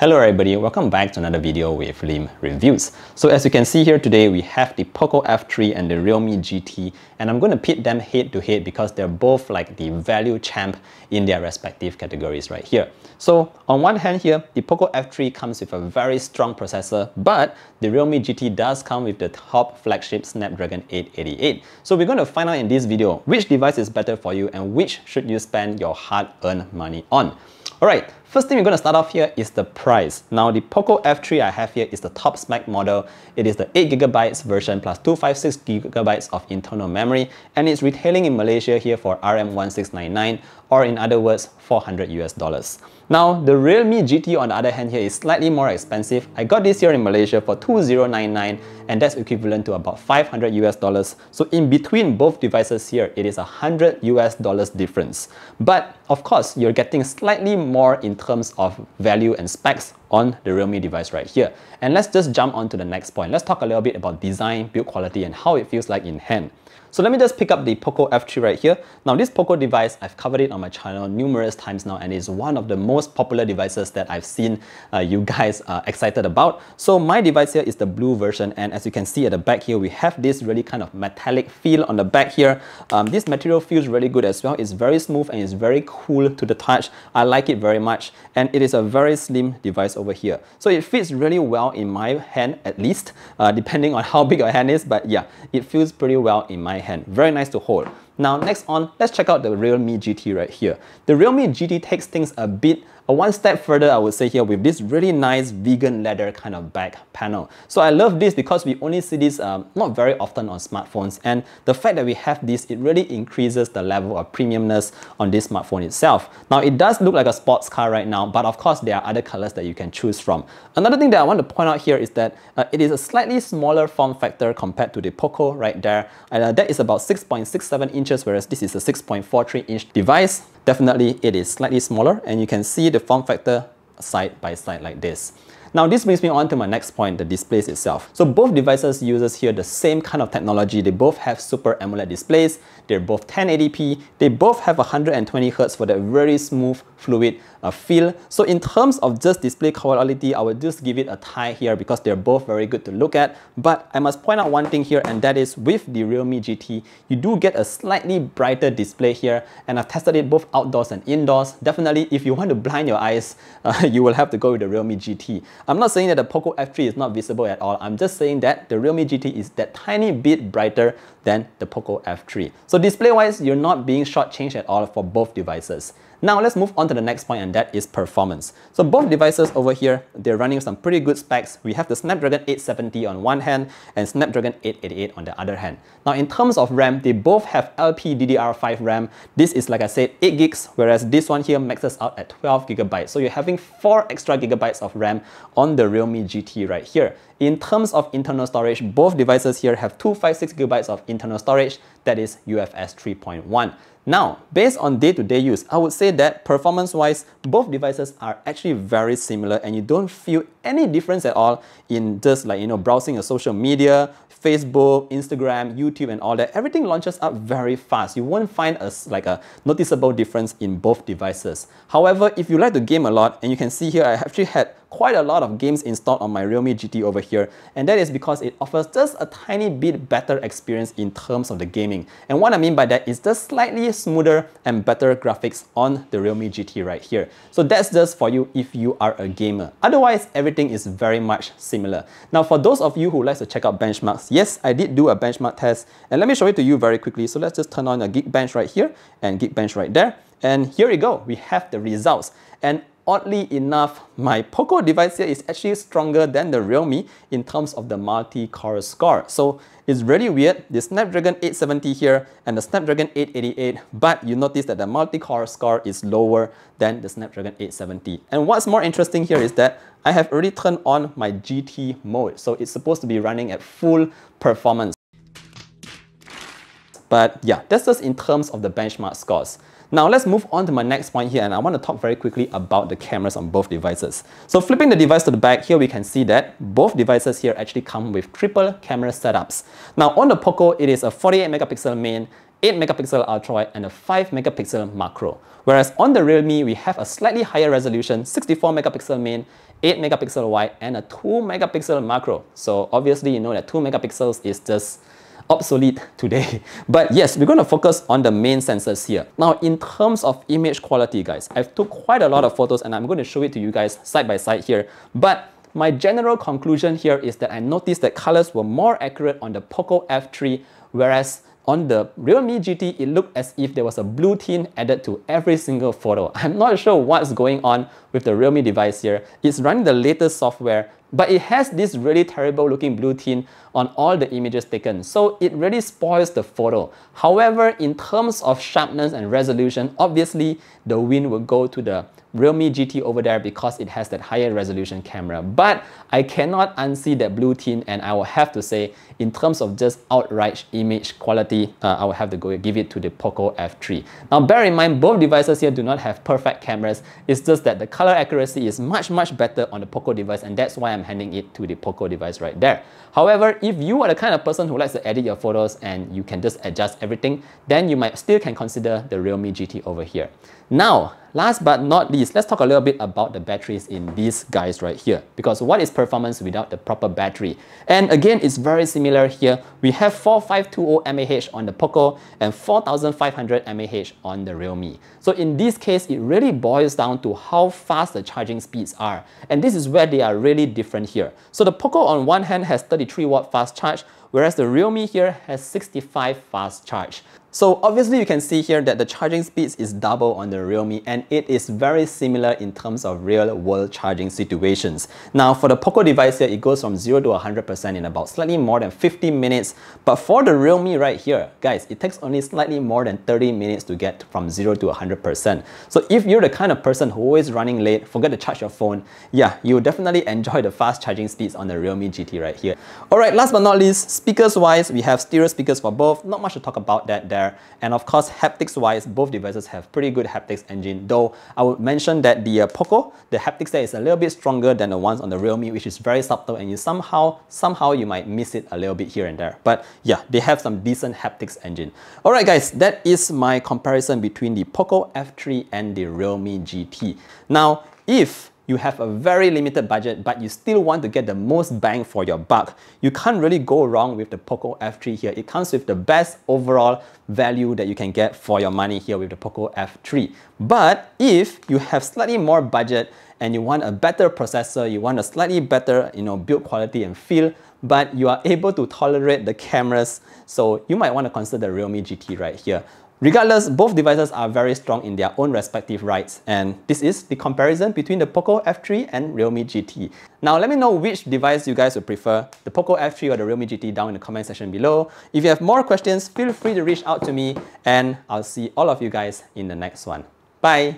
Hello everybody, welcome back to another video with Lim Reviews. So as you can see here today, we have the Poco F3 and the Realme GT, and I'm going to pit them head to head because they're both like the value champ in their respective categories right here. So on one hand here, the Poco F3 comes with a very strong processor, but the Realme GT does come with the top flagship Snapdragon 888. So we're going to find out in this video which device is better for you and which should you spend your hard-earned money on. Alright, first thing we're going to start off here is the price. Now the Poco F3 I have here is the top spec model. It is the 8GB version plus 256GB of internal memory, and it's retailing in Malaysia here for RM1699, or in other words, $400 US. Now the Realme GT on the other hand here is slightly more expensive. I got this here in Malaysia for 2099, and that's equivalent to about $500 US. So in between both devices here, it is $100 US difference. But of course, you're getting slightly more in terms of value and specs on the Realme device right here. And let's just jump on to the next point. Let's talk a little bit about design, build quality, and how it feels like in hand. So let me just pick up the Poco F3 right here. Now this Poco device, I've covered it on my channel numerous times now, and it's one of the most popular devices that I've seen you guys excited about. So my device here is the blue version, and as you can see at the back here, we have this really kind of metallic feel on the back here. This material feels really good as well. It's very smooth and it's very cool to the touch. I like it very much, and it is a very slim device over here. So it fits really well in my hand, at least, depending on how big your hand is, but yeah, it feels pretty well in my hand. Very nice to hold. Now next on, let's check out the Realme GT right here. The Realme GT takes things a bit one step further, I would say here, with this really nice vegan leather kind of back panel. So I love this because we only see this not very often on smartphones, and the fact that we have this, it really increases the level of premiumness on this smartphone itself. Now it does look like a sports car right now, but of course there are other colors that you can choose from. Another thing that I want to point out here is that it is a slightly smaller form factor compared to the Poco right there. That is about 6.67 inches, whereas this is a 6.43 inch device. Definitely it is slightly smaller, and you can see the form factor side by side like this. Now this brings me on to my next point, the displays itself. So both devices uses here the same kind of technology. They both have Super AMOLED displays. They're both 1080p. They both have 120 Hz for that very smooth, fluid feel. So in terms of just display quality, I would just give it a tie here because they're both very good to look at. But I must point out one thing here, and that is with the Realme GT, you do get a slightly brighter display here, and I've tested it both outdoors and indoors. Definitely, if you want to blind your eyes, you will have to go with the Realme GT. I'm not saying that the Poco F3 is not visible at all. I'm just saying that the Realme GT is that tiny bit brighter than the Poco F3. So display-wise, you're not being shortchanged at all for both devices. Now let's move on to the next point, and that is performance. So both devices over here, they're running some pretty good specs. We have the Snapdragon 870 on one hand and Snapdragon 888 on the other hand. Now in terms of RAM, they both have LPDDR5 RAM. This is, like I said, 8 gigs, whereas this one here maxes out at 12 gigabytes. So you're having 4 extra gigabytes of RAM on the Realme GT right here. In terms of internal storage, both devices here have 256 gigabytes of internal storage. That is UFS 3.1. Now, based on day-to-day use, I would say that performance-wise, both devices are actually very similar, and you don't feel any difference at all in just like, browsing a social media, Facebook, Instagram, YouTube, and all that. Everything launches up very fast. You won't find a noticeable difference in both devices. However, if you like to game a lot, and you can see here, I actually had quite a lot of games installed on my Realme GT over here, and that is because it offers just a tiny bit better experience in terms of the gaming. And what I mean by that is just slightly smoother and better graphics on the Realme GT right here. So that's just for you if you are a gamer. Otherwise, everything is very much similar. Now for those of you who like to check out benchmarks, yes, I did do a benchmark test, and let me show it to you very quickly. So let's just turn on a Geekbench right here and Geekbench right there, and here we go. We have the results. And oddly enough, my Poco device here is actually stronger than the Realme in terms of the multi-core score. So it's really weird, the Snapdragon 870 here and the Snapdragon 888, but you notice that the multi-core score is lower than the Snapdragon 870. And what's more interesting here is that I have already turned on my GT mode. So it's supposed to be running at full performance. But yeah, that's just in terms of the benchmark scores. Now let's move on to my next point here, and I want to talk very quickly about the cameras on both devices. So flipping the device to the back, here we can see that both devices here actually come with triple camera setups. Now on the Poco, it is a 48 megapixel main, 8 megapixel ultra wide, and a 5 megapixel macro. Whereas on the Realme, we have a slightly higher resolution, 64 megapixel main, 8 megapixel wide and a 2 megapixel macro. So obviously you know that 2 megapixels is just obsolete today. But yes, we're going to focus on the main sensors here. Now, in terms of image quality, guys, I've took quite a lot of photos and I'm going to show it to you guys side by side here. But my general conclusion here is that I noticed that colors were more accurate on the Poco F3, whereas on the Realme GT, it looked as if there was a blue tint added to every single photo. I'm not sure what's going on with the Realme device here. It's running the latest software, but it has this really terrible looking blue tint on all the images taken. So it really spoils the photo. However, in terms of sharpness and resolution, obviously the win will go to the Realme GT over there because it has that higher resolution camera. But I cannot unsee that blue tint, and I will have to say, in terms of just outright image quality, I will have to go give it to the Poco F3. Now bear in mind, both devices here do not have perfect cameras. It's just that the color accuracy is much better on the Poco device, and that's why I'm handing it to the Poco device right there. However, if you are the kind of person who likes to edit your photos and you can just adjust everything, then you might still can consider the Realme GT over here. Now, last but not least, let's talk a little bit about the batteries in these guys right here. Because what is performance without the proper battery? And again, it's very similar here. We have 4520 mAh on the Poco and 4500 mAh on the Realme. So in this case, it really boils down to how fast the charging speeds are. And this is where they are really different here. So the Poco on one hand has 33 watt fast charge, whereas the Realme here has 65 fast charge. So obviously you can see here that the charging speeds is double on the Realme, and it is very similar in terms of real world charging situations. Now for the Poco device here, it goes from 0 to 100% in about slightly more than 50 minutes. But for the Realme right here, guys, it takes only slightly more than 30 minutes to get from 0 to 100%. So if you're the kind of person who always running late, forget to charge your phone, yeah, you'll definitely enjoy the fast charging speeds on the Realme GT right here. Alright, last but not least, speakers wise, we have stereo speakers for both. Not much to talk about that there. And of course, haptics wise, both devices have pretty good haptics engine, though I would mention that the Poco, the haptics there is a little bit stronger than the ones on the Realme, which is very subtle, and you somehow you might miss it a little bit here and there. But yeah, they have some decent haptics engine. Alright guys, that is my comparison between the Poco F3 and the Realme GT. Now, if you have a very limited budget, but you still want to get the most bang for your buck, you can't really go wrong with the Poco F3 here. It comes with the best overall value that you can get for your money here with the Poco F3. But if you have slightly more budget and you want a better processor, you want a slightly better build quality and feel, but you are able to tolerate the cameras, so you might want to consider the Realme GT right here. Regardless, both devices are very strong in their own respective rights, and this is the comparison between the Poco F3 and Realme GT. Now let me know which device you guys would prefer, the Poco F3 or the Realme GT, down in the comment section below. If you have more questions, feel free to reach out to me, and I'll see all of you guys in the next one. Bye!